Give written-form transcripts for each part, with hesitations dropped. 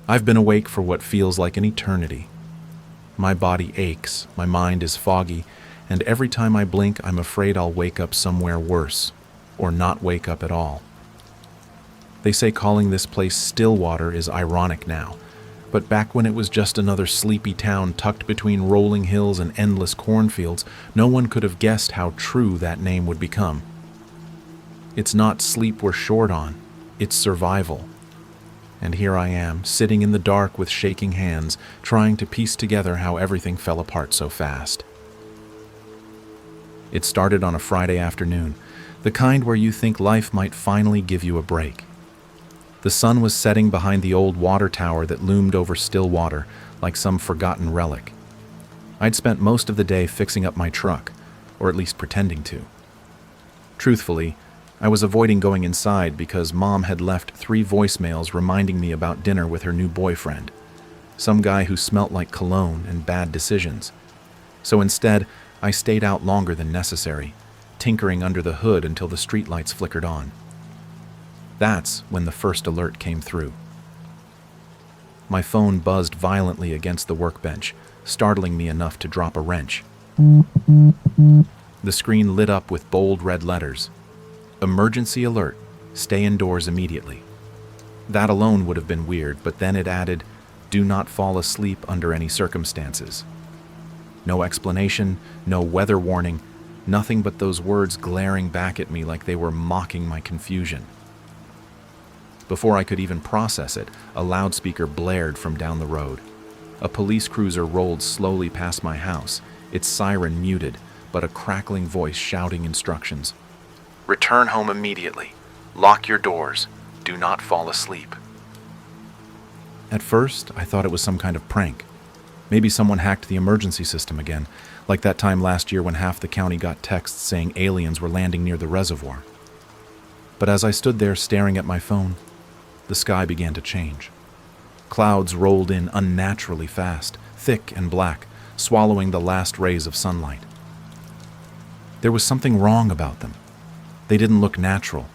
I've been awake for what feels like an eternity. My body aches, my mind is foggy, and every time I blink, I'm afraid I'll wake up somewhere worse, or not wake up at all. They say calling this place Stillwater is ironic now, but back when it was just another sleepy town tucked between rolling hills and endless cornfields, no one could have guessed how true that name would become. It's not sleep we're short on, it's survival. And here I am, sitting in the dark with shaking hands, trying to piece together how everything fell apart so fast. It started on a Friday afternoon, the kind where you think life might finally give you a break. The sun was setting behind the old water tower that loomed over Stillwater like some forgotten relic. I'd spent most of the day fixing up my truck, or at least pretending to. Truthfully, I was avoiding going inside because Mom had left 3 voicemails reminding me about dinner with her new boyfriend, some guy who smelt like cologne and bad decisions. So instead, I stayed out longer than necessary, tinkering under the hood until the streetlights flickered on. That's when the first alert came through. My phone buzzed violently against the workbench, startling me enough to drop a wrench. The screen lit up with bold red letters. Emergency alert. Stay indoors immediately. That alone would have been weird, but then it added, do not fall asleep under any circumstances. No explanation, no weather warning, nothing but those words glaring back at me like they were mocking my confusion. Before I could even process it, a loudspeaker blared from down the road. A police cruiser rolled slowly past my house, its siren muted, but a crackling voice shouting instructions. Return home immediately. Lock your doors. Do not fall asleep. At first, I thought it was some kind of prank. Maybe someone hacked the emergency system again, like that time last year when half the county got texts saying aliens were landing near the reservoir. But as I stood there staring at my phone, the sky began to change. Clouds rolled in unnaturally fast, thick and black, swallowing the last rays of sunlight. There was something wrong about them. They didn't look natural.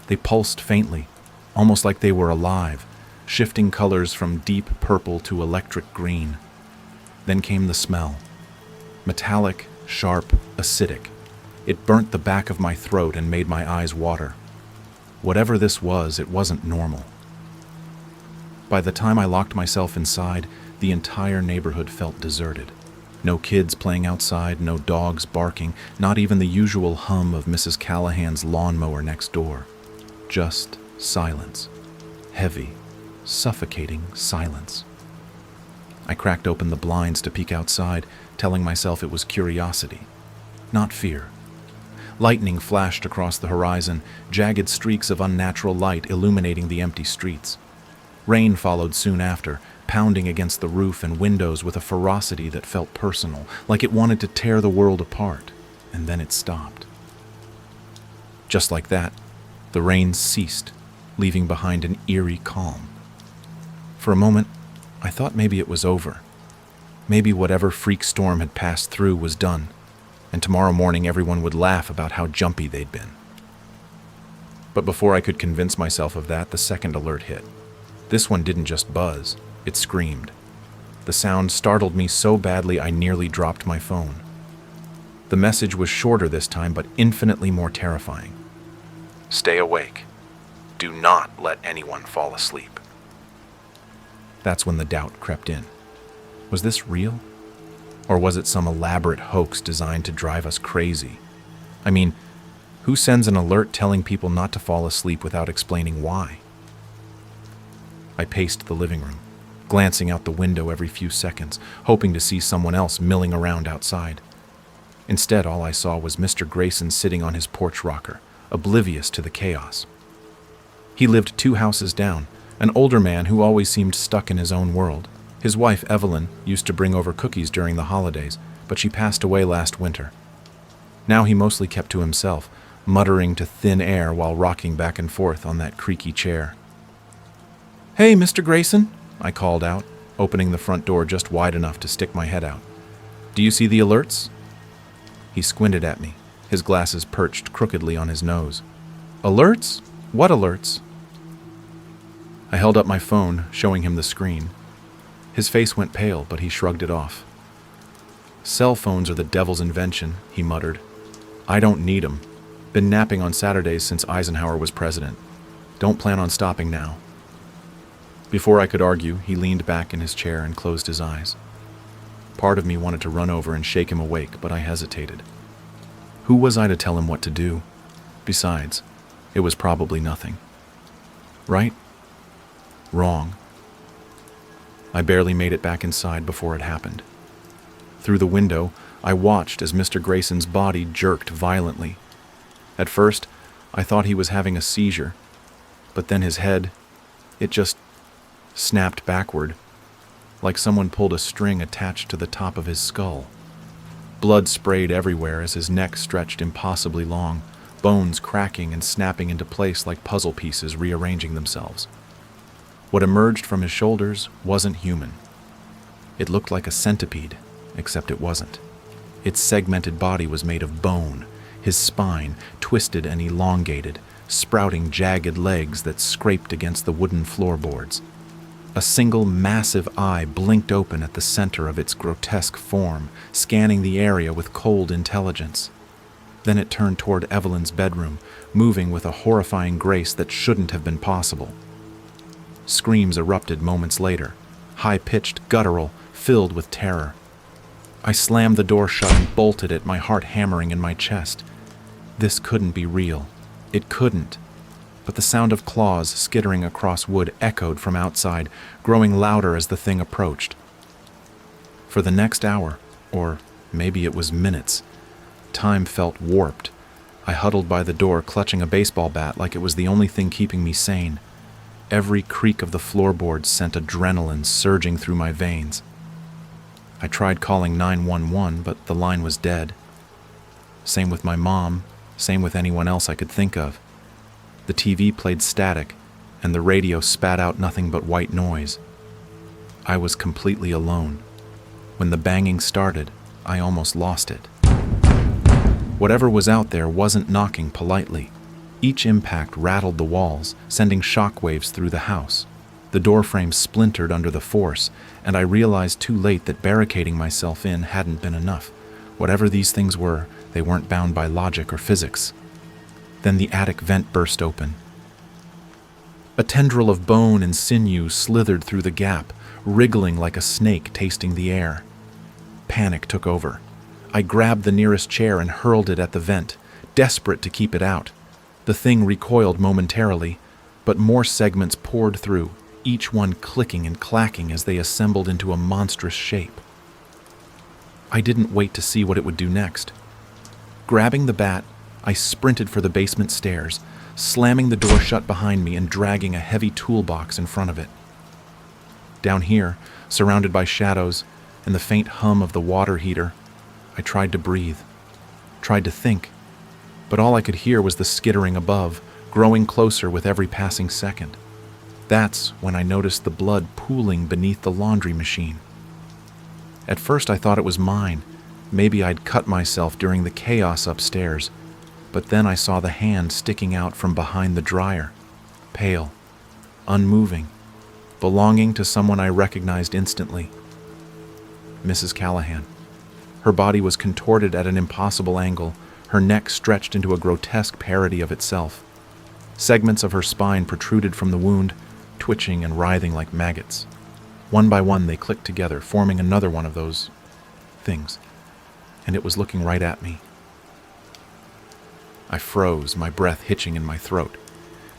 They pulsed faintly, almost like they were alive, shifting colors from deep purple to electric green. Then came the smell. Metallic, sharp, acidic. It burnt the back of my throat and made my eyes water. Whatever this was, it wasn't normal. By the time I locked myself inside, the entire neighborhood felt deserted. No kids playing outside, no dogs barking, not even the usual hum of Mrs. Callahan's lawnmower next door. Just silence. Heavy, suffocating silence. I cracked open the blinds to peek outside, telling myself it was curiosity, not fear. Lightning flashed across the horizon, jagged streaks of unnatural light illuminating the empty streets. Rain followed soon after, pounding against the roof and windows with a ferocity that felt personal, like it wanted to tear the world apart, and then it stopped. Just like that, the rain ceased, leaving behind an eerie calm. For a moment, I thought maybe it was over. Maybe whatever freak storm had passed through was done, and tomorrow morning everyone would laugh about how jumpy they'd been. But before I could convince myself of that, the second alert hit. This one didn't just buzz, it screamed. The sound startled me so badly I nearly dropped my phone. The message was shorter this time, but infinitely more terrifying. Stay awake. Do not let anyone fall asleep. That's when the doubt crept in. Was this real? Or was it some elaborate hoax designed to drive us crazy? I mean, who sends an alert telling people not to fall asleep without explaining why? I paced the living room, glancing out the window every few seconds, hoping to see someone else milling around outside. Instead, all I saw was Mr. Grayson sitting on his porch rocker, oblivious to the chaos. He lived 2 houses down, an older man who always seemed stuck in his own world. His wife, Evelyn, used to bring over cookies during the holidays, but she passed away last winter. Now he mostly kept to himself, muttering to thin air while rocking back and forth on that creaky chair. "Hey, Mr. Grayson," I called out, opening the front door just wide enough to stick my head out. "Do you see the alerts?" He squinted at me, his glasses perched crookedly on his nose. "Alerts? What alerts?" I held up my phone, showing him the screen. His face went pale, but he shrugged it off. "Cell phones are the devil's invention," he muttered. "I don't need 'em. Been napping on Saturdays since Eisenhower was president. Don't plan on stopping now." Before I could argue, he leaned back in his chair and closed his eyes. Part of me wanted to run over and shake him awake, but I hesitated. Who was I to tell him what to do? Besides, it was probably nothing. Right? Wrong. I barely made it back inside before it happened. Through the window, I watched as Mr. Grayson's body jerked violently. At first, I thought he was having a seizure, but then his head, it just snapped backward, like someone pulled a string attached to the top of his skull. Blood sprayed everywhere as his neck stretched impossibly long, bones cracking and snapping into place like puzzle pieces rearranging themselves. What emerged from his shoulders wasn't human. It looked like a centipede, except it wasn't. Its segmented body was made of bone, his spine twisted and elongated, sprouting jagged legs that scraped against the wooden floorboards. A single massive eye blinked open at the center of its grotesque form, scanning the area with cold intelligence. Then it turned toward Evelyn's bedroom, moving with a horrifying grace that shouldn't have been possible. Screams erupted moments later, high-pitched, guttural, filled with terror. I slammed the door shut and bolted it, my heart hammering in my chest. This couldn't be real. It couldn't. But the sound of claws skittering across wood echoed from outside, growing louder as the thing approached. For the next hour, or maybe it was minutes, time felt warped. I huddled by the door, clutching a baseball bat like it was the only thing keeping me sane. Every creak of the floorboards sent adrenaline surging through my veins. I tried calling 911, but the line was dead. Same with my mom, same with anyone else I could think of. The TV played static, and the radio spat out nothing but white noise. I was completely alone. When the banging started, I almost lost it. Whatever was out there wasn't knocking politely. Each impact rattled the walls, sending shockwaves through the house. The doorframe splintered under the force, and I realized too late that barricading myself in hadn't been enough. Whatever these things were, they weren't bound by logic or physics. Then the attic vent burst open. A tendril of bone and sinew slithered through the gap, wriggling like a snake tasting the air. Panic took over. I grabbed the nearest chair and hurled it at the vent, desperate to keep it out. The thing recoiled momentarily, but more segments poured through, each one clicking and clacking as they assembled into a monstrous shape. I didn't wait to see what it would do next. Grabbing the bat, I sprinted for the basement stairs, slamming the door shut behind me and dragging a heavy toolbox in front of it. Down here, surrounded by shadows and the faint hum of the water heater, I tried to breathe, tried to think, but all I could hear was the skittering above, growing closer with every passing second. That's when I noticed the blood pooling beneath the laundry machine. At first I thought it was mine. Maybe I'd cut myself during the chaos upstairs. But then I saw the hand sticking out from behind the dryer, pale, unmoving, belonging to someone I recognized instantly. Mrs. Callahan. Her body was contorted at an impossible angle, her neck stretched into a grotesque parody of itself. Segments of her spine protruded from the wound, twitching and writhing like maggots. One by one they clicked together, forming another one of those things, and it was looking right at me. I froze, my breath hitching in my throat.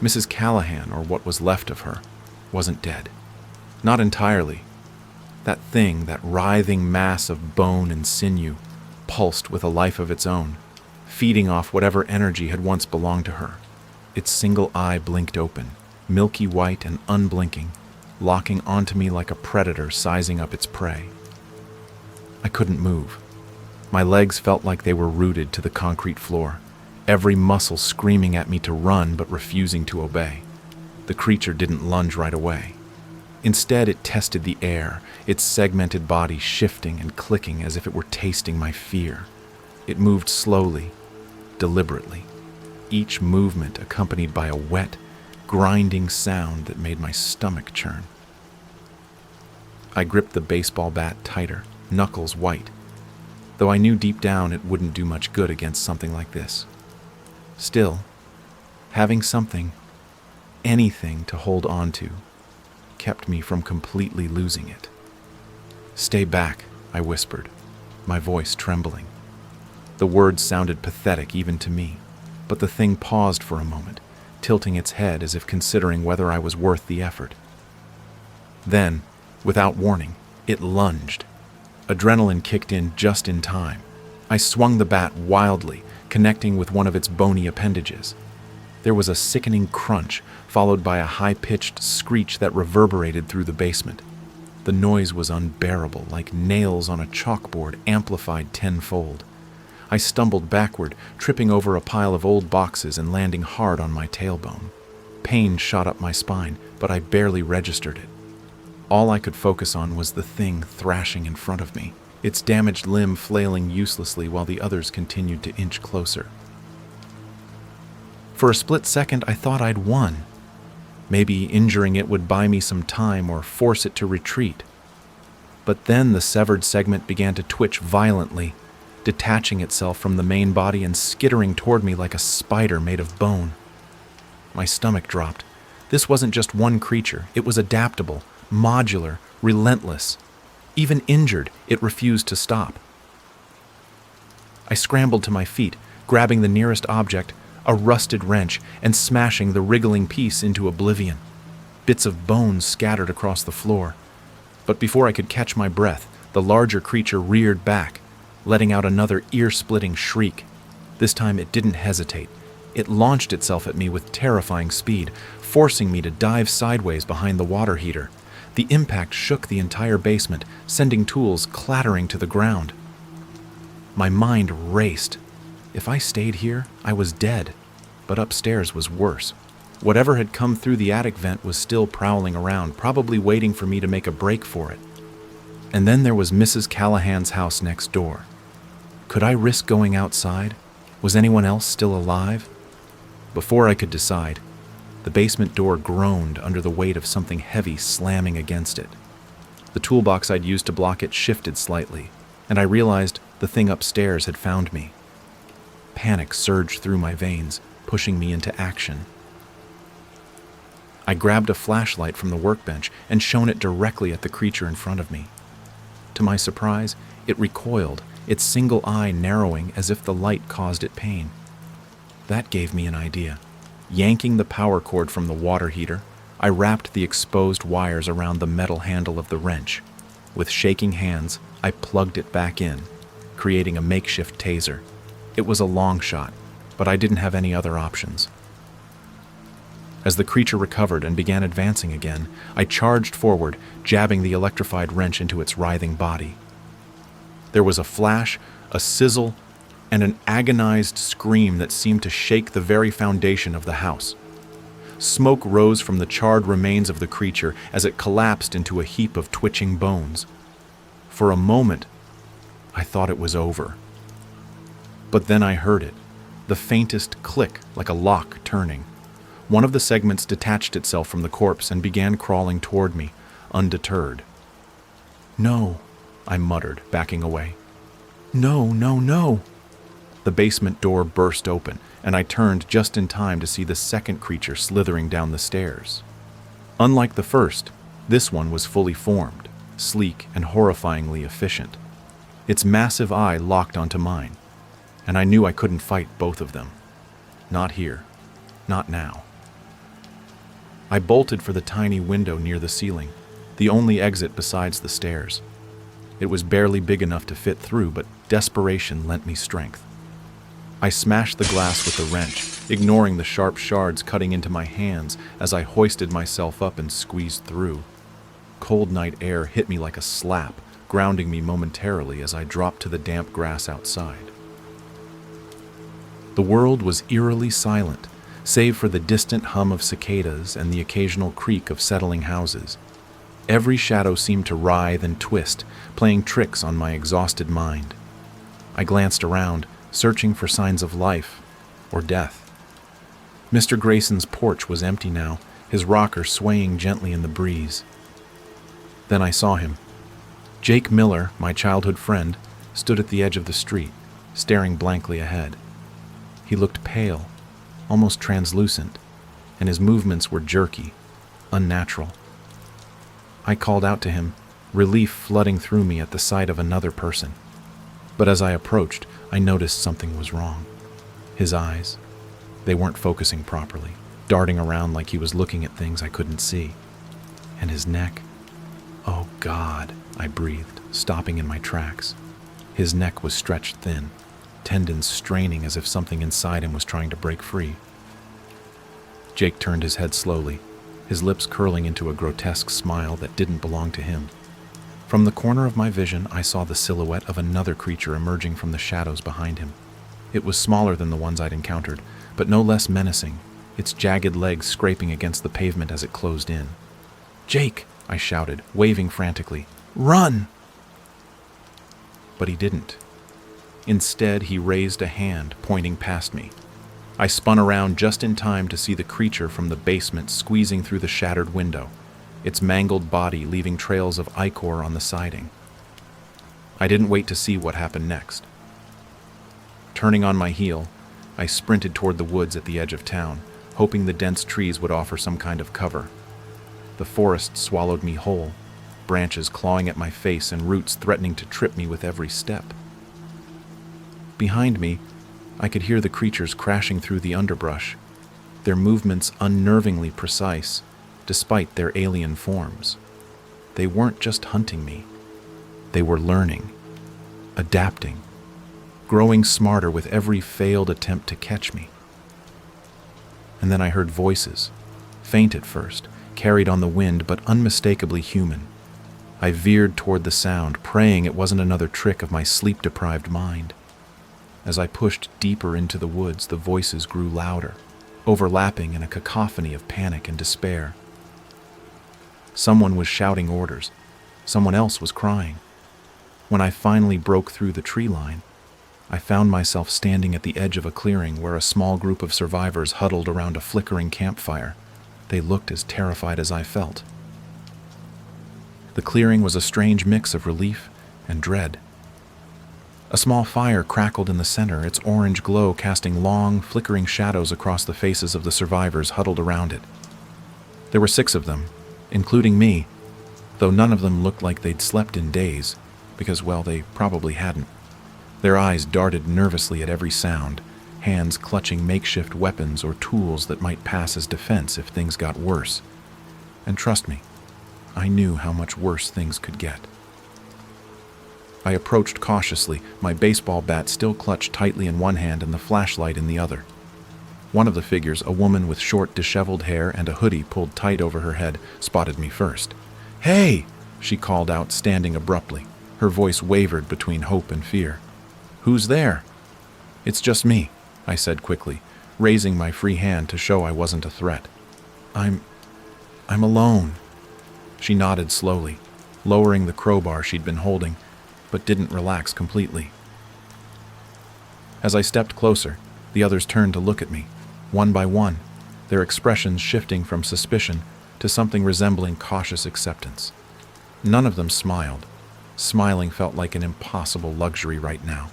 Mrs. Callahan, or what was left of her, wasn't dead. Not entirely. That thing, that writhing mass of bone and sinew, pulsed with a life of its own, feeding off whatever energy had once belonged to her. Its single eye blinked open, milky white and unblinking, locking onto me like a predator sizing up its prey. I couldn't move. My legs felt like they were rooted to the concrete floor, every muscle screaming at me to run but refusing to obey. The creature didn't lunge right away. Instead, it tested the air, its segmented body shifting and clicking as if it were tasting my fear. It moved slowly, deliberately, each movement accompanied by a wet, grinding sound that made my stomach churn. I gripped the baseball bat tighter, knuckles white, though I knew deep down it wouldn't do much good against something like this. Still, having something, anything to hold on to, kept me from completely losing it. "Stay back," I whispered, my voice trembling. The words sounded pathetic even to me, but the thing paused for a moment, tilting its head as if considering whether I was worth the effort. Then, without warning, it lunged. Adrenaline kicked in just in time. I swung the bat wildly, connecting with one of its bony appendages. There was a sickening crunch, followed by a high-pitched screech that reverberated through the basement. The noise was unbearable, like nails on a chalkboard amplified tenfold. I stumbled backward, tripping over a pile of old boxes and landing hard on my tailbone. Pain shot up my spine, but I barely registered it. All I could focus on was the thing thrashing in front of me, its damaged limb flailing uselessly while the others continued to inch closer. For a split second, I thought I'd won. Maybe injuring it would buy me some time or force it to retreat. But then the severed segment began to twitch violently, detaching itself from the main body and skittering toward me like a spider made of bone. My stomach dropped. This wasn't just one creature. It was adaptable, modular, relentless. Even injured, it refused to stop. I scrambled to my feet, grabbing the nearest object, a rusted wrench, and smashing the wriggling piece into oblivion. Bits of bone scattered across the floor. But before I could catch my breath, the larger creature reared back, letting out another ear-splitting shriek. This time it didn't hesitate. It launched itself at me with terrifying speed, forcing me to dive sideways behind the water heater. The impact shook the entire basement, sending tools clattering to the ground. My mind raced. If I stayed here, I was dead. But upstairs was worse. Whatever had come through the attic vent was still prowling around, probably waiting for me to make a break for it. And then there was Mrs. Callahan's house next door. Could I risk going outside? Was anyone else still alive? Before I could decide, the basement door groaned under the weight of something heavy slamming against it. The toolbox I'd used to block it shifted slightly, and I realized the thing upstairs had found me. Panic surged through my veins, pushing me into action. I grabbed a flashlight from the workbench and shone it directly at the creature in front of me. To my surprise, it recoiled, its single eye narrowing as if the light caused it pain. That gave me an idea. Yanking the power cord from the water heater, I wrapped the exposed wires around the metal handle of the wrench. With shaking hands, I plugged it back in, creating a makeshift taser. It was a long shot, but I didn't have any other options. As the creature recovered and began advancing again, I charged forward, jabbing the electrified wrench into its writhing body. There was a flash, a sizzle, and an agonized scream that seemed to shake the very foundation of the house. Smoke rose from the charred remains of the creature as it collapsed into a heap of twitching bones. For a moment, I thought it was over. But then I heard it, the faintest click like a lock turning. One of the segments detached itself from the corpse and began crawling toward me, undeterred. "No," I muttered, backing away. "No, no, no." The basement door burst open, and I turned just in time to see the second creature slithering down the stairs. Unlike the first, this one was fully formed, sleek and horrifyingly efficient. Its massive eye locked onto mine, and I knew I couldn't fight both of them. Not here. Not now. I bolted for the tiny window near the ceiling, the only exit besides the stairs. It was barely big enough to fit through, but desperation lent me strength. I smashed the glass with the wrench, ignoring the sharp shards cutting into my hands as I hoisted myself up and squeezed through. Cold night air hit me like a slap, grounding me momentarily as I dropped to the damp grass outside. The world was eerily silent, save for the distant hum of cicadas and the occasional creak of settling houses. Every shadow seemed to writhe and twist, playing tricks on my exhausted mind. I glanced around, searching for signs of life or death. Mr. Grayson's porch was empty now, his rocker swaying gently in the breeze. Then I saw him. Jake Miller, my childhood friend, stood at the edge of the street, staring blankly ahead. He looked pale, almost translucent, and his movements were jerky, unnatural. I called out to him, relief flooding through me at the sight of another person. But as I approached, I noticed something was wrong. His eyes, they weren't focusing properly, darting around like he was looking at things I couldn't see. And his neck, oh God, I breathed, stopping in my tracks. His neck was stretched thin, tendons straining as if something inside him was trying to break free. Jake turned his head slowly, his lips curling into a grotesque smile that didn't belong to him. From the corner of my vision, I saw the silhouette of another creature emerging from the shadows behind him. It was smaller than the ones I'd encountered, but no less menacing, its jagged legs scraping against the pavement as it closed in. "Jake!" I shouted, waving frantically. "Run!" But he didn't. Instead, he raised a hand, pointing past me. I spun around just in time to see the creature from the basement squeezing through the shattered window, its mangled body leaving trails of ichor on the siding. I didn't wait to see what happened next. Turning on my heel, I sprinted toward the woods at the edge of town, hoping the dense trees would offer some kind of cover. The forest swallowed me whole, branches clawing at my face and roots threatening to trip me with every step. Behind me, I could hear the creatures crashing through the underbrush, their movements unnervingly precise, despite their alien forms. They weren't just hunting me. They were learning, adapting, growing smarter with every failed attempt to catch me. And then I heard voices, faint at first, carried on the wind but unmistakably human. I veered toward the sound, praying it wasn't another trick of my sleep-deprived mind. As I pushed deeper into the woods, the voices grew louder, overlapping in a cacophony of panic and despair. Someone was shouting orders. Someone else was crying. When I finally broke through the tree line, I found myself standing at the edge of a clearing where a small group of survivors huddled around a flickering campfire. They looked as terrified as I felt. The clearing was a strange mix of relief and dread. A small fire crackled in the center, its orange glow casting long, flickering shadows across the faces of the survivors huddled around it. There were 6 of them, including me, though none of them looked like they'd slept in days, because, well, they probably hadn't. Their eyes darted nervously at every sound, hands clutching makeshift weapons or tools that might pass as defense if things got worse. And trust me, I knew how much worse things could get. I approached cautiously, my baseball bat still clutched tightly in one hand and the flashlight in the other. One of the figures, a woman with short, disheveled hair and a hoodie pulled tight over her head, spotted me first. "Hey!" she called out, standing abruptly. Her voice wavered between hope and fear. "Who's there?" "It's just me," I said quickly, raising my free hand to show I wasn't a threat. I'm alone." She nodded slowly, lowering the crowbar she'd been holding, but didn't relax completely. As I stepped closer, the others turned to look at me, one by one, their expressions shifting from suspicion to something resembling cautious acceptance. None of them smiled. Smiling felt like an impossible luxury right now.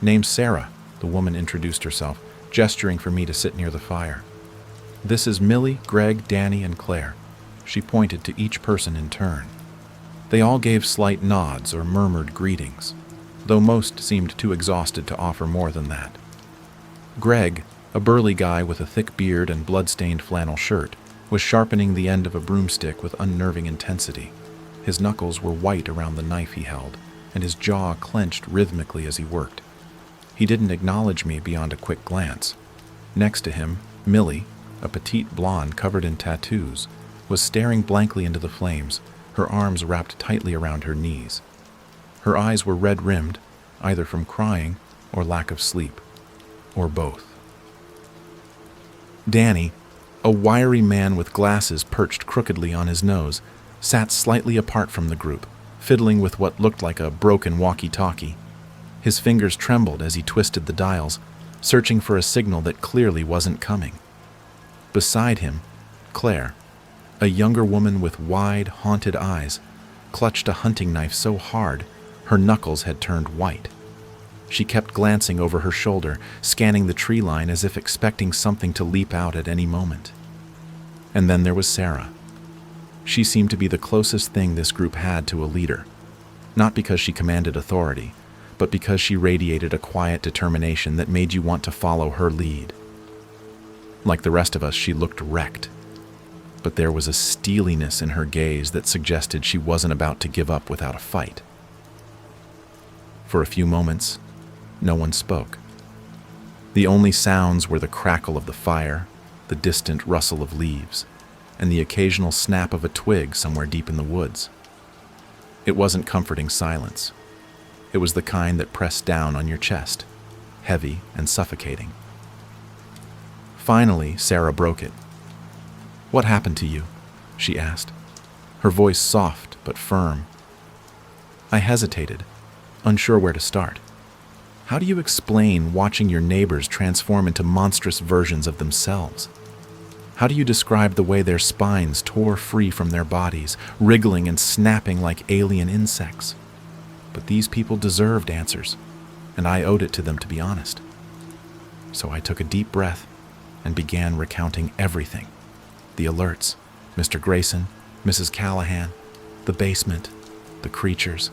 "Name's Sarah," the woman introduced herself, gesturing for me to sit near the fire. "This is Millie, Greg, Danny, and Claire." She pointed to each person in turn. They all gave slight nods or murmured greetings, though most seemed too exhausted to offer more than that. Greg, a burly guy with a thick beard and blood-stained flannel shirt, was sharpening the end of a broomstick with unnerving intensity. His knuckles were white around the knife he held, and his jaw clenched rhythmically as he worked. He didn't acknowledge me beyond a quick glance. Next to him, Millie, a petite blonde covered in tattoos, was staring blankly into the flames, her arms wrapped tightly around her knees. Her eyes were red-rimmed, either from crying or lack of sleep, or both. Danny, a wiry man with glasses perched crookedly on his nose, sat slightly apart from the group, fiddling with what looked like a broken walkie-talkie. His fingers trembled as he twisted the dials, searching for a signal that clearly wasn't coming. Beside him, Claire, a younger woman with wide, haunted eyes, clutched a hunting knife so hard her knuckles had turned white. She kept glancing over her shoulder, scanning the tree line as if expecting something to leap out at any moment. And then there was Sarah. She seemed to be the closest thing this group had to a leader, not because she commanded authority, but because she radiated a quiet determination that made you want to follow her lead. Like the rest of us, she looked wrecked, but there was a steeliness in her gaze that suggested she wasn't about to give up without a fight. For a few moments, no one spoke. The only sounds were the crackle of the fire, the distant rustle of leaves, and the occasional snap of a twig somewhere deep in the woods. It wasn't comforting silence. It was the kind that pressed down on your chest, heavy and suffocating. Finally, Sarah broke it. "What happened to you?" she asked, her voice soft but firm. I hesitated, unsure where to start. How do you explain watching your neighbors transform into monstrous versions of themselves? How do you describe the way their spines tore free from their bodies, wriggling and snapping like alien insects? But these people deserved answers, and I owed it to them to be honest. So I took a deep breath and began recounting everything. The alerts, Mr. Grayson, Mrs. Callahan, the basement, the creatures.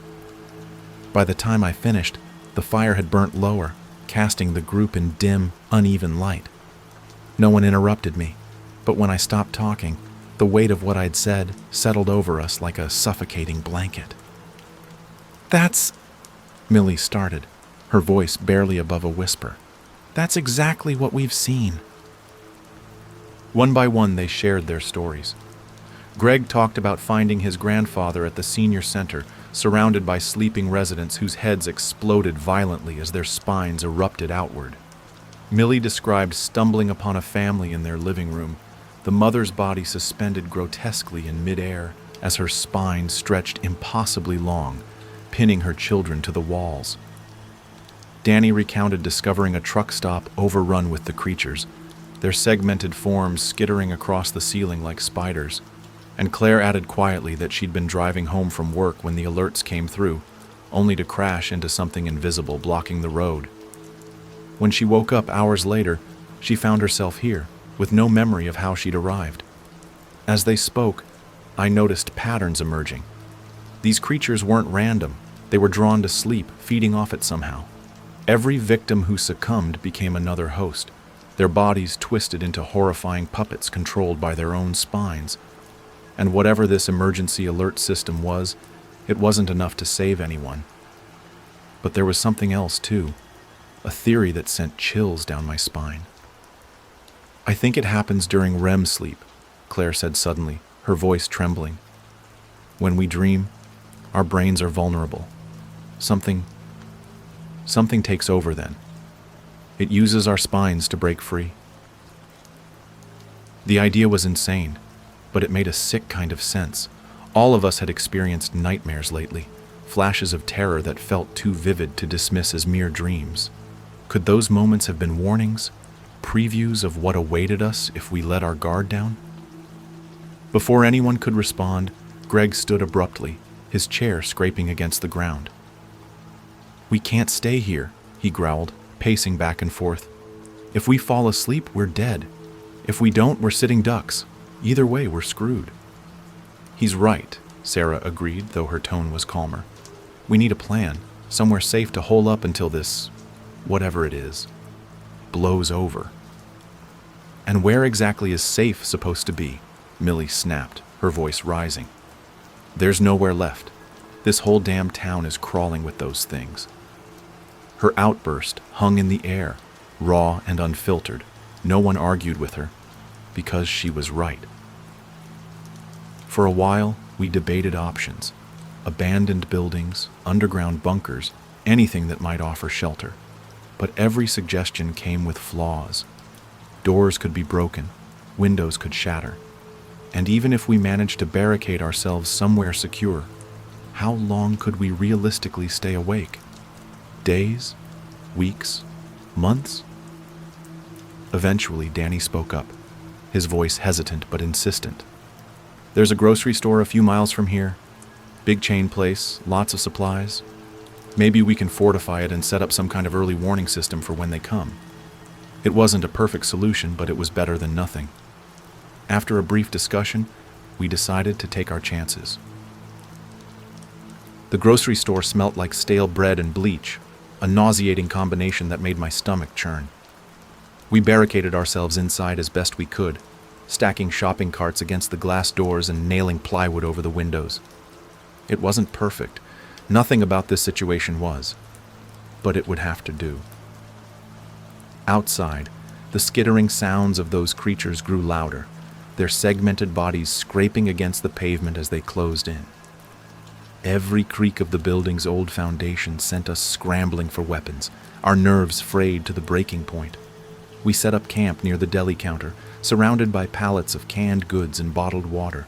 By the time I finished, the fire had burnt lower, casting the group in dim, uneven light. No one interrupted me, but when I stopped talking, the weight of what I'd said settled over us like a suffocating blanket. "That's..." Millie started, her voice barely above a whisper. "That's exactly what we've seen." One by one, they shared their stories. Greg talked about finding his grandfather at the senior center, surrounded by sleeping residents whose heads exploded violently as their spines erupted outward. Millie described stumbling upon a family in their living room, the mother's body suspended grotesquely in midair as her spine stretched impossibly long, pinning her children to the walls. Danny recounted discovering a truck stop overrun with the creatures, their segmented forms skittering across the ceiling like spiders, and Claire added quietly that she'd been driving home from work when the alerts came through, only to crash into something invisible blocking the road. When she woke up hours later, she found herself here, with no memory of how she'd arrived. As they spoke, I noticed patterns emerging. These creatures weren't random. They were drawn to sleep, feeding off it somehow. Every victim who succumbed became another host, their bodies twisted into horrifying puppets controlled by their own spines. And whatever this emergency alert system was, it wasn't enough to save anyone. But there was something else, too, a theory that sent chills down my spine. "I think it happens during REM sleep," Claire said suddenly, her voice trembling. "When we dream, our brains are vulnerable. Something takes over then. It uses our spines to break free." The idea was insane, but it made a sick kind of sense. All of us had experienced nightmares lately, flashes of terror that felt too vivid to dismiss as mere dreams. Could those moments have been warnings, previews of what awaited us if we let our guard down? Before anyone could respond, Greg stood abruptly, his chair scraping against the ground. "We can't stay here," he growled, pacing back and forth. "If we fall asleep, we're dead. If we don't, we're sitting ducks. Either way, we're screwed." "He's right," Sarah agreed, though her tone was calmer. "We need a plan, somewhere safe to hole up until this, whatever it is, blows over." "And where exactly is safe supposed to be?" Millie snapped, her voice rising. "There's nowhere left. This whole damn town is crawling with those things." Her outburst hung in the air, raw and unfiltered. No one argued with her, because she was right. For a while, we debated options: abandoned buildings, underground bunkers, anything that might offer shelter. But every suggestion came with flaws. Doors could be broken, windows could shatter. And even if we managed to barricade ourselves somewhere secure, how long could we realistically stay awake? Days? Weeks? Months? Eventually, Danny spoke up, his voice hesitant but insistent. "There's a grocery store a few miles from here. Big chain place, lots of supplies. Maybe we can fortify it and set up some kind of early warning system for when they come." It wasn't a perfect solution, but it was better than nothing. After a brief discussion, we decided to take our chances. The grocery store smelt like stale bread and bleach, a nauseating combination that made my stomach churn. We barricaded ourselves inside as best we could, stacking shopping carts against the glass doors and nailing plywood over the windows. It wasn't perfect. Nothing about this situation was. But it would have to do. Outside, the skittering sounds of those creatures grew louder, their segmented bodies scraping against the pavement as they closed in. Every creak of the building's old foundation sent us scrambling for weapons, our nerves frayed to the breaking point. We set up camp near the deli counter, surrounded by pallets of canned goods and bottled water.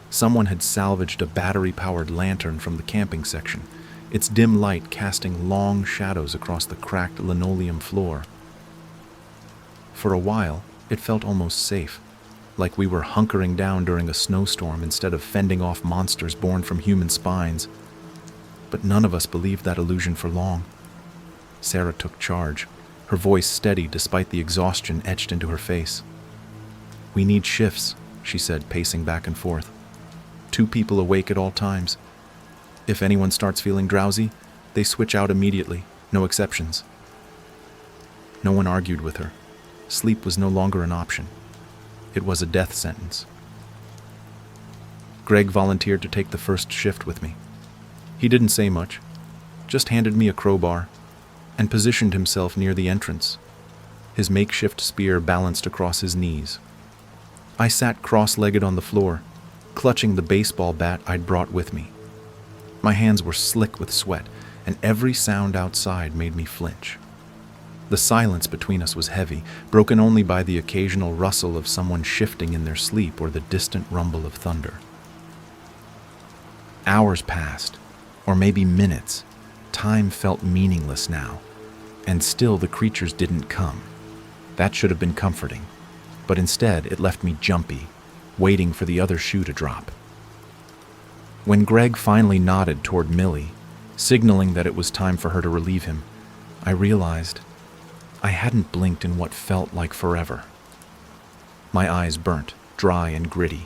Someone had salvaged a battery-powered lantern from the camping section, its dim light casting long shadows across the cracked linoleum floor. For a while, it felt almost safe, like we were hunkering down during a snowstorm instead of fending off monsters born from human spines. But none of us believed that illusion for long. Sarah took charge, her voice steady despite the exhaustion etched into her face. "We need shifts," she said, pacing back and forth. "2 people awake at all times. If anyone starts feeling drowsy, they switch out immediately, no exceptions." No one argued with her. Sleep was no longer an option. It was a death sentence. Greg volunteered to take the first shift with me. He didn't say much, just handed me a crowbar and positioned himself near the entrance, his makeshift spear balanced across his knees. I sat cross-legged on the floor, clutching the baseball bat I'd brought with me. My hands were slick with sweat, and every sound outside made me flinch. The silence between us was heavy, broken only by the occasional rustle of someone shifting in their sleep or the distant rumble of thunder. Hours passed, or maybe minutes. Time felt meaningless now, and still the creatures didn't come. That should have been comforting, but instead it left me jumpy, waiting for the other shoe to drop. When Greg finally nodded toward Millie, signaling that it was time for her to relieve him, I realized I hadn't blinked in what felt like forever. My eyes burnt, dry and gritty,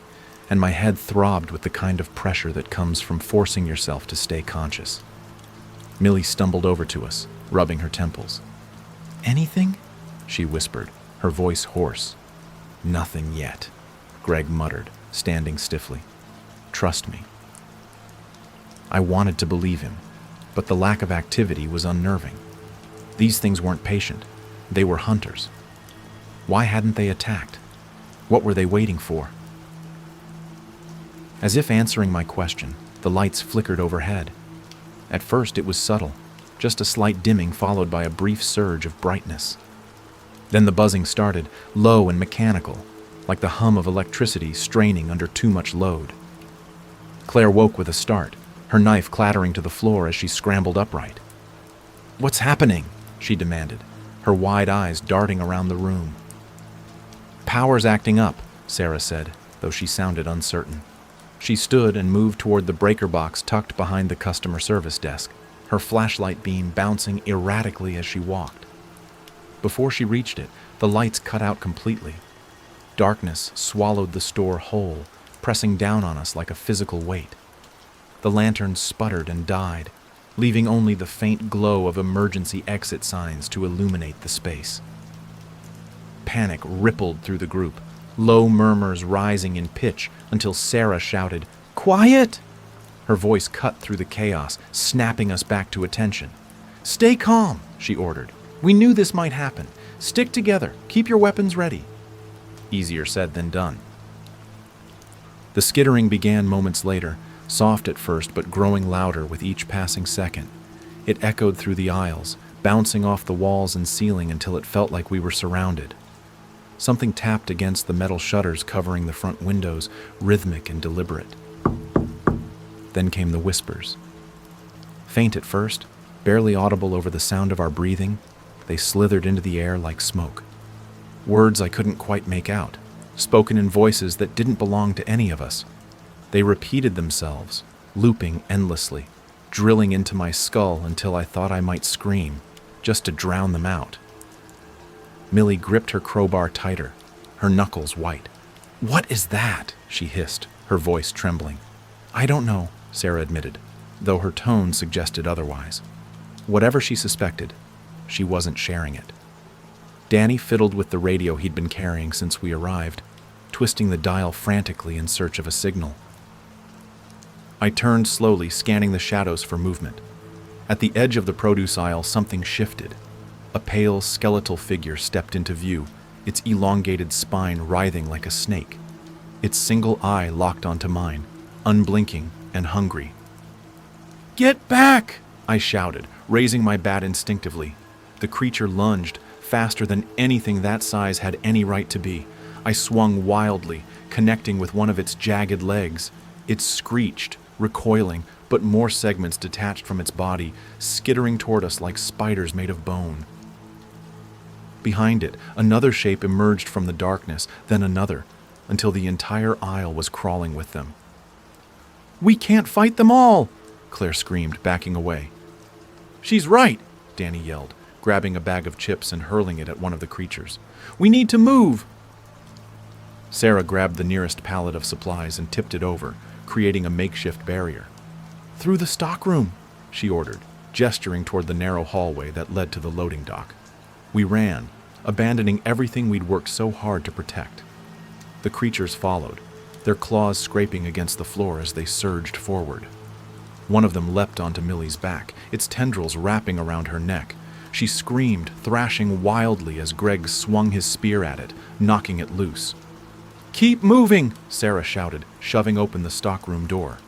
and my head throbbed with the kind of pressure that comes from forcing yourself to stay conscious. Millie stumbled over to us, rubbing her temples. "Anything?" she whispered, her voice hoarse. "Nothing yet," Greg muttered, standing stiffly. "Trust me." I wanted to believe him, but the lack of activity was unnerving. These things weren't patient. They were hunters. Why hadn't they attacked? What were they waiting for? As if answering my question, the lights flickered overhead. At first it was subtle, just a slight dimming followed by a brief surge of brightness. Then the buzzing started, low and mechanical, like the hum of electricity straining under too much load. Claire woke with a start, her knife clattering to the floor as she scrambled upright. "What's happening?" she demanded, her wide eyes darting around the room. "Power's acting up," Sarah said, though she sounded uncertain. She stood and moved toward the breaker box tucked behind the customer service desk, her flashlight beam bouncing erratically as she walked. Before she reached it, the lights cut out completely. Darkness swallowed the store whole, pressing down on us like a physical weight. The lantern sputtered and died, leaving only the faint glow of emergency exit signs to illuminate the space. Panic rippled through the group, low murmurs rising in pitch until Sarah shouted, "Quiet!" Her voice cut through the chaos, snapping us back to attention. "Stay calm," she ordered. "We knew this might happen. Stick together. Keep your weapons ready." Easier said than done. The skittering began moments later, soft at first but growing louder with each passing second. It echoed through the aisles, bouncing off the walls and ceiling until it felt like we were surrounded. Something tapped against the metal shutters covering the front windows, rhythmic and deliberate. Then came the whispers. Faint at first, barely audible over the sound of our breathing, they slithered into the air like smoke. Words I couldn't quite make out, spoken in voices that didn't belong to any of us. They repeated themselves, looping endlessly, drilling into my skull until I thought I might scream, just to drown them out. Millie gripped her crowbar tighter, her knuckles white. "What is that?" she hissed, her voice trembling. "I don't know," Sarah admitted, though her tone suggested otherwise. Whatever she suspected, she wasn't sharing it. Danny fiddled with the radio he'd been carrying since we arrived, twisting the dial frantically in search of a signal. I turned slowly, scanning the shadows for movement. At the edge of the produce aisle, something shifted. A pale, skeletal figure stepped into view, its elongated spine writhing like a snake. Its single eye locked onto mine, unblinking and hungry. "Get back!" I shouted, raising my bat instinctively. The creature lunged, faster than anything that size had any right to be. I swung wildly, connecting with one of its jagged legs. It screeched, recoiling, but more segments detached from its body, skittering toward us like spiders made of bone. Behind it, another shape emerged from the darkness, then another, until the entire aisle was crawling with them. "We can't fight them all!" Claire screamed, backing away. "She's right," Danny yelled, grabbing a bag of chips and hurling it at one of the creatures. "We need to move!" Sarah grabbed the nearest pallet of supplies and tipped it over, creating a makeshift barrier. "Through the stockroom," she ordered, gesturing toward the narrow hallway that led to the loading dock. We ran, abandoning everything we'd worked so hard to protect. The creatures followed, their claws scraping against the floor as they surged forward. One of them leapt onto Millie's back, its tendrils wrapping around her neck. She screamed, thrashing wildly as Greg swung his spear at it, knocking it loose. "Keep moving!" Sarah shouted, shoving open the stockroom door.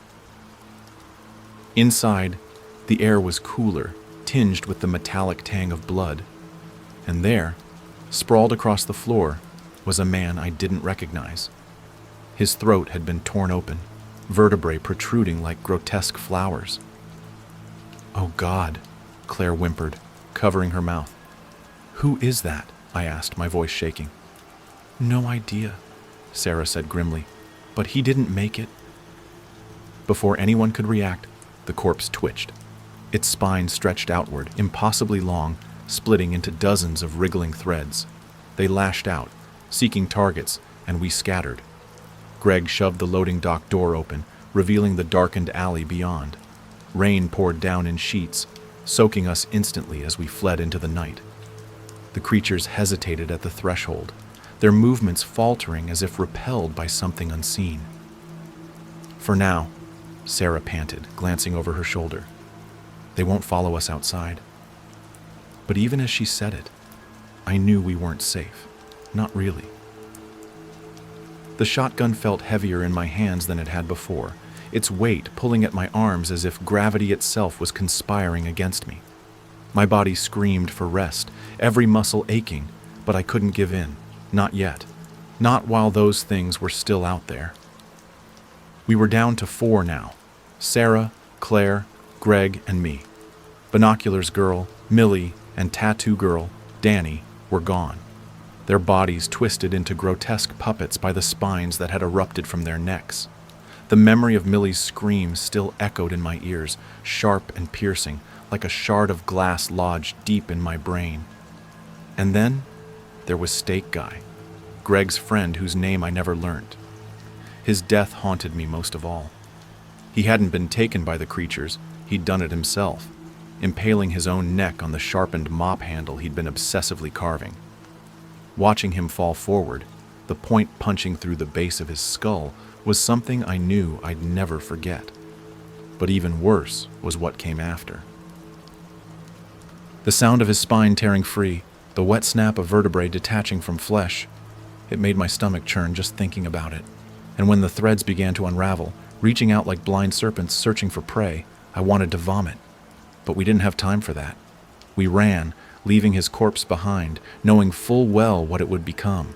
Inside, the air was cooler, tinged with the metallic tang of blood. And there, sprawled across the floor, was a man I didn't recognize. His throat had been torn open, vertebrae protruding like grotesque flowers. "Oh God," Claire whimpered, covering her mouth. "Who is that?" I asked, my voice shaking. "No idea," Sarah said grimly, "but he didn't make it." Before anyone could react, the corpse twitched. Its spine stretched outward, impossibly long, splitting into dozens of wriggling threads. They lashed out, seeking targets, and we scattered. Greg shoved the loading dock door open, revealing the darkened alley beyond. Rain poured down in sheets, soaking us instantly as we fled into the night. The creatures hesitated at the threshold, their movements faltering as if repelled by something unseen. "For now," Sarah panted, glancing over her shoulder. "They won't follow us outside." But even as she said it, I knew we weren't safe. Not really. The shotgun felt heavier in my hands than it had before, its weight pulling at my arms as if gravity itself was conspiring against me. My body screamed for rest, every muscle aching, but I couldn't give in. Not yet. Not while those things were still out there. We were down to 4 now. Sarah, Claire, Greg, and me. Binoculars girl, Millie, and tattoo girl, Danny, were gone. Their bodies twisted into grotesque puppets by the spines that had erupted from their necks. The memory of Millie's scream still echoed in my ears, sharp and piercing, like a shard of glass lodged deep in my brain. And then there was Steak Guy, Greg's friend whose name I never learned. His death haunted me most of all. He hadn't been taken by the creatures, he'd done it himself, impaling his own neck on the sharpened mop handle he'd been obsessively carving. Watching him fall forward, the point punching through the base of his skull, was something I knew I'd never forget. But even worse was what came after. The sound of his spine tearing free, the wet snap of vertebrae detaching from flesh, it made my stomach churn just thinking about it. And when the threads began to unravel, reaching out like blind serpents searching for prey, I wanted to vomit. But we didn't have time for that. We ran, leaving his corpse behind, knowing full well what it would become.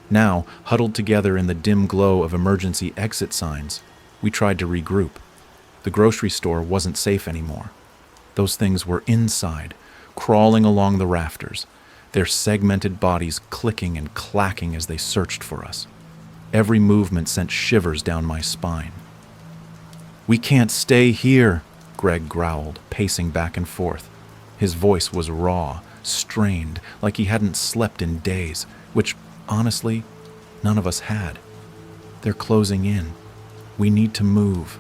Now, huddled together in the dim glow of emergency exit signs, we tried to regroup. The grocery store wasn't safe anymore. Those things were inside, crawling along the rafters, their segmented bodies clicking and clacking as they searched for us. Every movement sent shivers down my spine. "We can't stay here," Greg growled, pacing back and forth. His voice was raw, strained, like he hadn't slept in days, which, honestly, none of us had. "They're closing in. We need to move."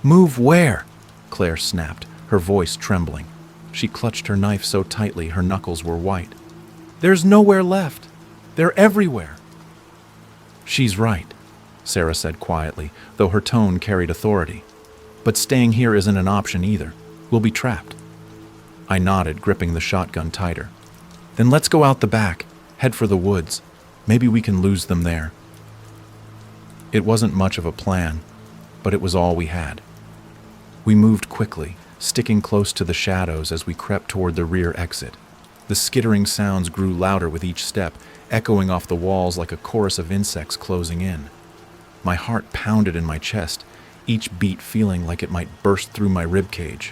"Move where?" Claire snapped, her voice trembling. She clutched her knife so tightly her knuckles were white. "There's nowhere left. They're everywhere." "She's right," Sarah said quietly, though her tone carried authority. "But staying here isn't an option either. We'll be trapped." I nodded, gripping the shotgun tighter. "Then let's go out the back, head for the woods. Maybe we can lose them there." It wasn't much of a plan, but it was all we had. We moved quickly, sticking close to the shadows as we crept toward the rear exit. The skittering sounds grew louder with each step, echoing off the walls like a chorus of insects closing in. My heart pounded in my chest, each beat feeling like it might burst through my ribcage.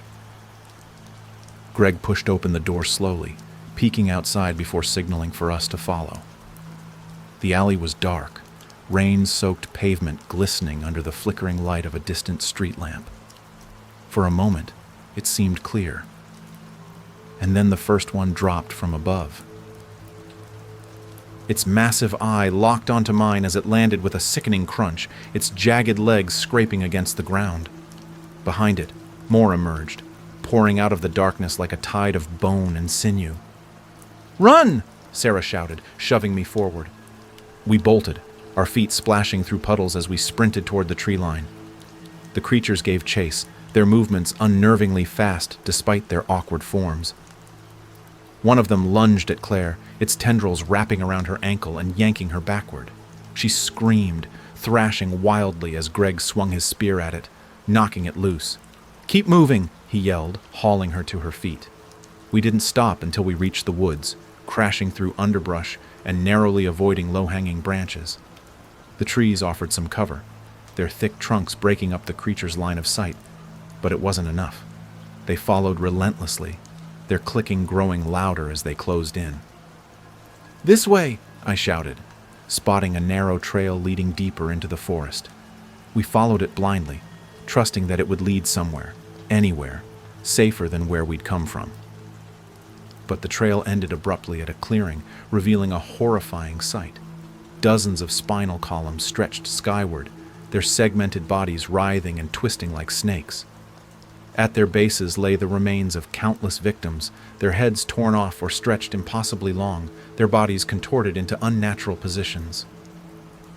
Greg pushed open the door slowly, peeking outside before signaling for us to follow. The alley was dark, rain-soaked pavement glistening under the flickering light of a distant street lamp. For a moment, it seemed clear. And then the first one dropped from above. Its massive eye locked onto mine as it landed with a sickening crunch, its jagged legs scraping against the ground. Behind it, more emerged, pouring out of the darkness like a tide of bone and sinew. "Run!" Sarah shouted, shoving me forward. We bolted, our feet splashing through puddles as we sprinted toward the tree line. The creatures gave chase, their movements unnervingly fast despite their awkward forms. One of them lunged at Claire, its tendrils wrapping around her ankle and yanking her backward. She screamed, thrashing wildly as Greg swung his spear at it, knocking it loose. "Keep moving," he yelled, hauling her to her feet. We didn't stop until we reached the woods, crashing through underbrush and narrowly avoiding low-hanging branches. The trees offered some cover, their thick trunks breaking up the creature's line of sight, but it wasn't enough. They followed relentlessly, their clicking growing louder as they closed in. "This way!" I shouted, spotting a narrow trail leading deeper into the forest. We followed it blindly, trusting that it would lead somewhere, anywhere, safer than where we'd come from. But the trail ended abruptly at a clearing, revealing a horrifying sight. Dozens of spinal columns stretched skyward, their segmented bodies writhing and twisting like snakes. At their bases lay the remains of countless victims, their heads torn off or stretched impossibly long, their bodies contorted into unnatural positions.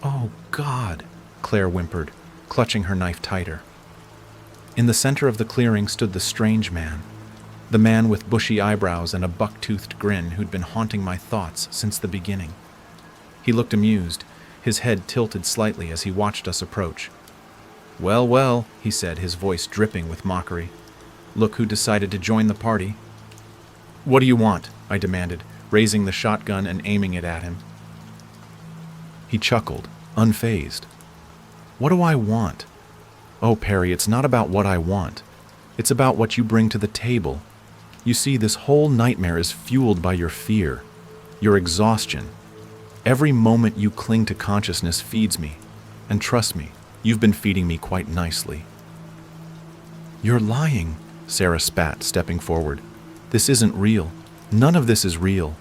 "Oh, God," Claire whimpered, clutching her knife tighter. In the center of the clearing stood the strange man, the man with bushy eyebrows and a buck-toothed grin who'd been haunting my thoughts since the beginning. He looked amused, his head tilted slightly as he watched us approach. "Well, well," he said, his voice dripping with mockery. "Look who decided to join the party." "What do you want?" I demanded, raising the shotgun and aiming it at him. He chuckled, unfazed. "What do I want? Oh, Perry, it's not about what I want. It's about what you bring to the table. You see, this whole nightmare is fueled by your fear, your exhaustion. Every moment you cling to consciousness feeds me, and trust me, you've been feeding me quite nicely." "You're lying," Sarah spat, stepping forward. "This isn't real. None of this is real."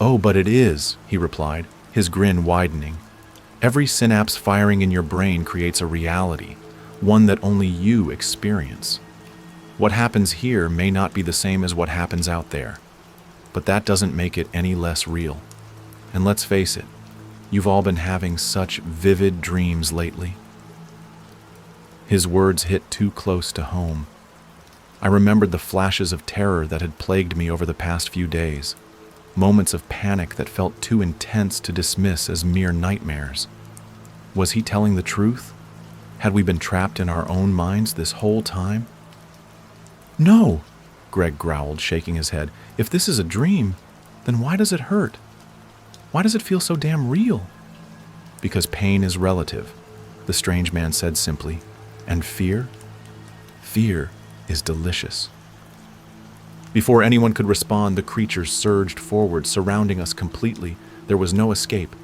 "Oh, but it is," he replied, his grin widening. "Every synapse firing in your brain creates a reality, one that only you experience. What happens here may not be the same as what happens out there, but that doesn't make it any less real. And let's face it, you've all been having such vivid dreams lately." His words hit too close to home. I remembered the flashes of terror that had plagued me over the past few days, moments of panic that felt too intense to dismiss as mere nightmares. Was he telling the truth? Had we been trapped in our own minds this whole time? "No," Greg growled, shaking his head. "If this is a dream, then why does it hurt? Why does it feel so damn real?" "Because pain is relative," the strange man said simply. "And fear? Fear is delicious." Before anyone could respond, the creatures surged forward, surrounding us completely. There was no escape.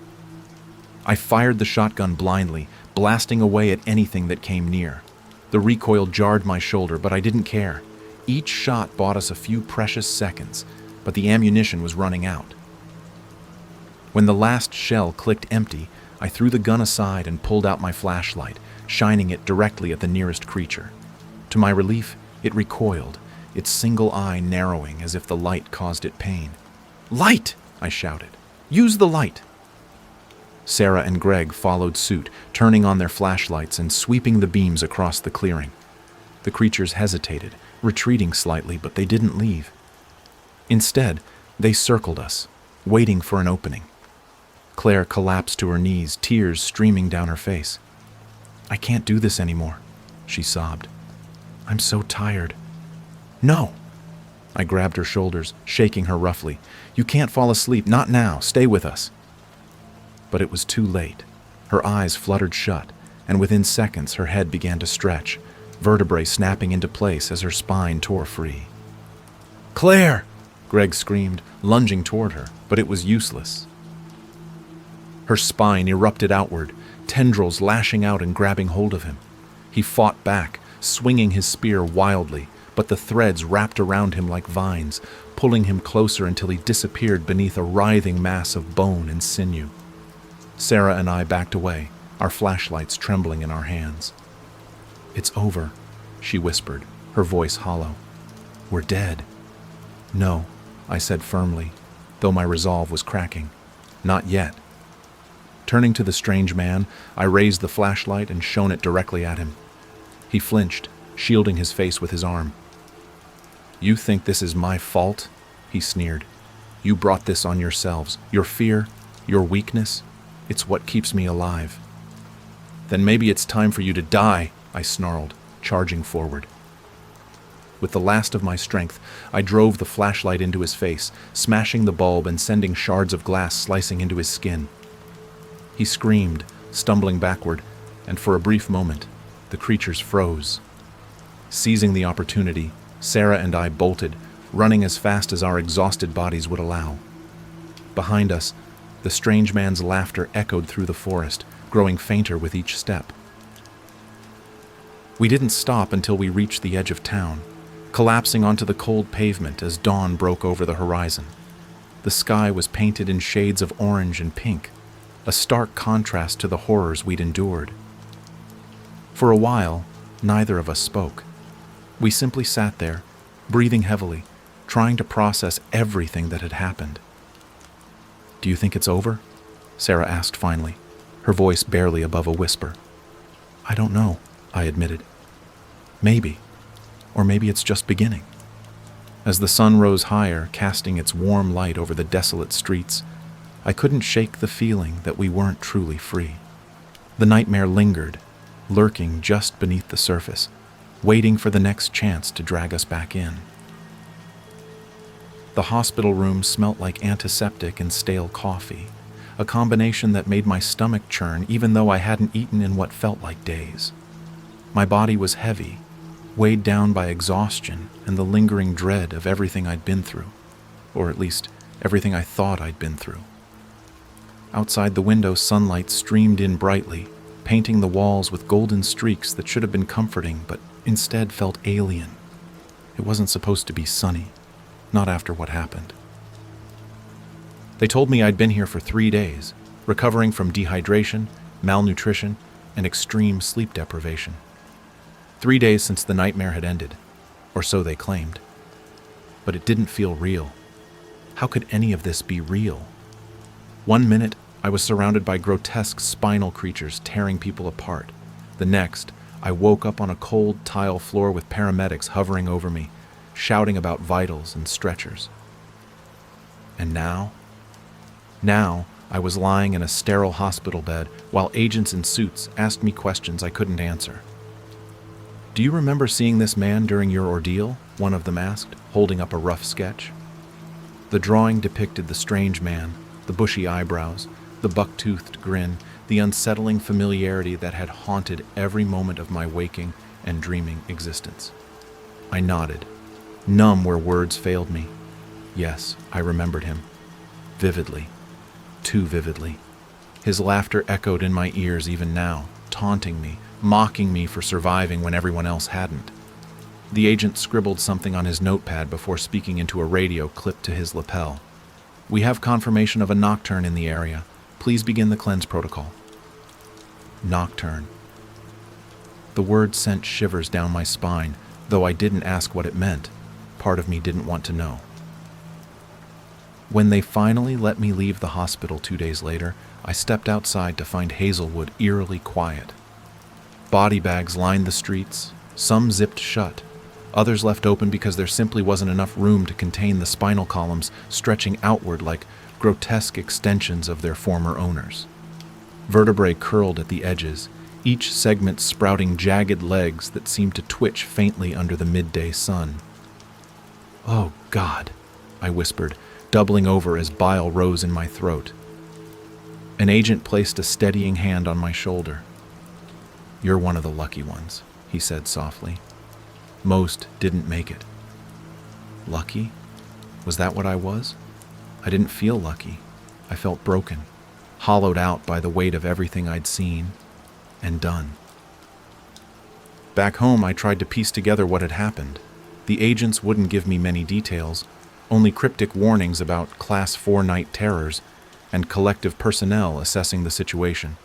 I fired the shotgun blindly, blasting away at anything that came near. The recoil jarred my shoulder, but I didn't care. Each shot bought us a few precious seconds, but the ammunition was running out. When the last shell clicked empty, I threw the gun aside and pulled out my flashlight, shining it directly at the nearest creature. To my relief, it recoiled, its single eye narrowing as if the light caused it pain. "Light!" I shouted. "Use the light!" Sarah and Greg followed suit, turning on their flashlights and sweeping the beams across the clearing. The creatures hesitated, retreating slightly, but they didn't leave. Instead, they circled us, waiting for an opening. Claire collapsed to her knees, tears streaming down her face. "I can't do this anymore," she sobbed. "I'm so tired." "No!" I grabbed her shoulders, shaking her roughly. "You can't fall asleep, not now. Stay with us." But it was too late. Her eyes fluttered shut, and within seconds her head began to stretch, vertebrae snapping into place as her spine tore free. "Claire!" Greg screamed, lunging toward her, but it was useless. Her spine erupted outward, tendrils lashing out and grabbing hold of him. He fought back, swinging his spear wildly, but the threads wrapped around him like vines, pulling him closer until he disappeared beneath a writhing mass of bone and sinew. Sarah and I backed away, our flashlights trembling in our hands. "It's over," she whispered, her voice hollow. "We're dead." "No," I said firmly, though my resolve was cracking. "Not yet." Turning to the strange man, I raised the flashlight and shone it directly at him. He flinched, shielding his face with his arm. "You think this is my fault?" he sneered. "You brought this on yourselves. Your fear, your weakness, it's what keeps me alive." "Then maybe it's time for you to die," I snarled, charging forward. With the last of my strength, I drove the flashlight into his face, smashing the bulb and sending shards of glass slicing into his skin. He screamed, stumbling backward, and for a brief moment, the creatures froze. Seizing the opportunity, Sarah and I bolted, running as fast as our exhausted bodies would allow. Behind us, the strange man's laughter echoed through the forest, growing fainter with each step. We didn't stop until we reached the edge of town, collapsing onto the cold pavement as dawn broke over the horizon. The sky was painted in shades of orange and pink, a stark contrast to the horrors we'd endured. For a while, neither of us spoke. We simply sat there, breathing heavily, trying to process everything that had happened. "Do you think it's over?" Sarah asked finally, her voice barely above a whisper. "I don't know," I admitted. "Maybe. Or maybe it's just beginning." As the sun rose higher, casting its warm light over the desolate streets, I couldn't shake the feeling that we weren't truly free. The nightmare lingered, lurking just beneath the surface, waiting for the next chance to drag us back in. The hospital room smelt like antiseptic and stale coffee, a combination that made my stomach churn even though I hadn't eaten in what felt like days. My body was heavy, weighed down by exhaustion and the lingering dread of everything I'd been through, or at least everything I thought I'd been through. Outside the window, sunlight streamed in brightly, painting the walls with golden streaks that should have been comforting, but instead felt alien. It wasn't supposed to be sunny, not after what happened. They told me I'd been here for 3 days, recovering from dehydration, malnutrition, and extreme sleep deprivation. 3 days since the nightmare had ended, or so they claimed. But it didn't feel real. How could any of this be real? 1 minute, I was surrounded by grotesque spinal creatures tearing people apart. The next, I woke up on a cold tile floor with paramedics hovering over me, shouting about vitals and stretchers. And now? Now, I was lying in a sterile hospital bed while agents in suits asked me questions I couldn't answer. "Do you remember seeing this man during your ordeal?" one of them asked, holding up a rough sketch. The drawing depicted the strange man, the bushy eyebrows, the buck-toothed grin, the unsettling familiarity that had haunted every moment of my waking and dreaming existence. I nodded, numb where words failed me. Yes, I remembered him. Vividly. Too vividly. His laughter echoed in my ears even now, taunting me, mocking me for surviving when everyone else hadn't. The agent scribbled something on his notepad before speaking into a radio clipped to his lapel. "We have confirmation of a nocturne in the area. Please begin the cleanse protocol." Nocturne. The word sent shivers down my spine, though I didn't ask what it meant. Part of me didn't want to know. When they finally let me leave the hospital 2 days later, I stepped outside to find Hazelwood eerily quiet. Body bags lined the streets, some zipped shut, others left open because there simply wasn't enough room to contain the spinal columns stretching outward like grotesque extensions of their former owners. Vertebrae curled at the edges, each segment sprouting jagged legs that seemed to twitch faintly under the midday sun. "Oh, God," I whispered, doubling over as bile rose in my throat. An agent placed a steadying hand on my shoulder. "You're one of the lucky ones," he said softly. "Most didn't make it." Lucky? Was that what I was? I didn't feel lucky. I felt broken, hollowed out by the weight of everything I'd seen and done. Back home, I tried to piece together what had happened. The agents wouldn't give me many details, only cryptic warnings about Class 4 night terrors and collective personnel assessing the situation.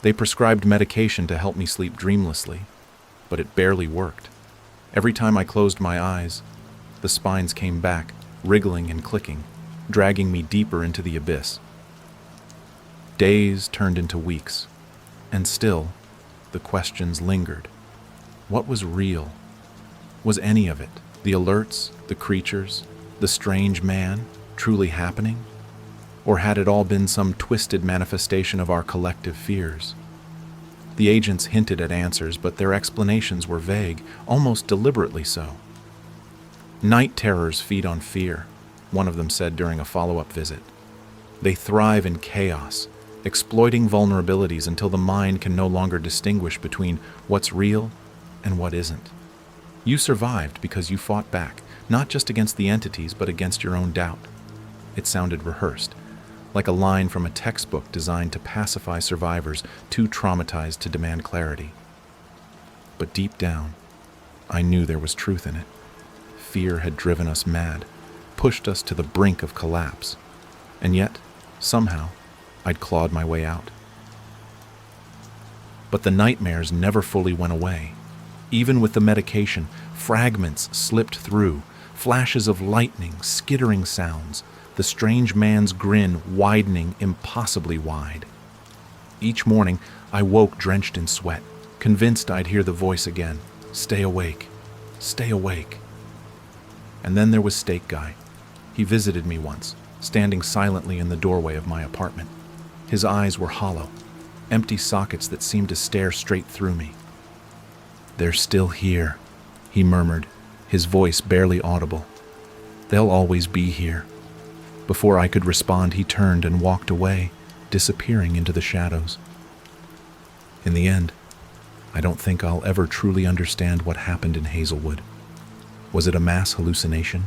They prescribed medication to help me sleep dreamlessly, but it barely worked. Every time I closed my eyes, the spines came back, wriggling and clicking, dragging me deeper into the abyss. Days turned into weeks, and still, the questions lingered. What was real? Was any of it, the alerts, the creatures, the strange man, truly happening? Or had it all been some twisted manifestation of our collective fears? The agents hinted at answers, but their explanations were vague, almost deliberately so. "Night terrors feed on fear," one of them said during a follow-up visit. "They thrive in chaos, exploiting vulnerabilities until the mind can no longer distinguish between what's real and what isn't. You survived because you fought back, not just against the entities, but against your own doubt." It sounded rehearsed, like a line from a textbook designed to pacify survivors too traumatized to demand clarity. But deep down, I knew there was truth in it. Fear had driven us mad, pushed us to the brink of collapse, and yet, somehow, I'd clawed my way out. But the nightmares never fully went away. Even with the medication, fragments slipped through, flashes of lightning, skittering sounds, the strange man's grin widening impossibly wide. Each morning, I woke drenched in sweat, convinced I'd hear the voice again. "Stay awake. Stay awake." And then there was Steak Guy. He visited me once, standing silently in the doorway of my apartment. His eyes were hollow, empty sockets that seemed to stare straight through me. "They're still here," he murmured, his voice barely audible. "They'll always be here." Before I could respond, he turned and walked away, disappearing into the shadows. In the end, I don't think I'll ever truly understand what happened in Hazelwood. Was it a mass hallucination?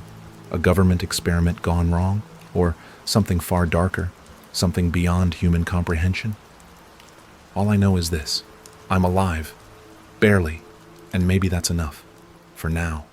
A government experiment gone wrong? Or something far darker? Something beyond human comprehension? All I know is this: I'm alive. Barely. And maybe that's enough. For now.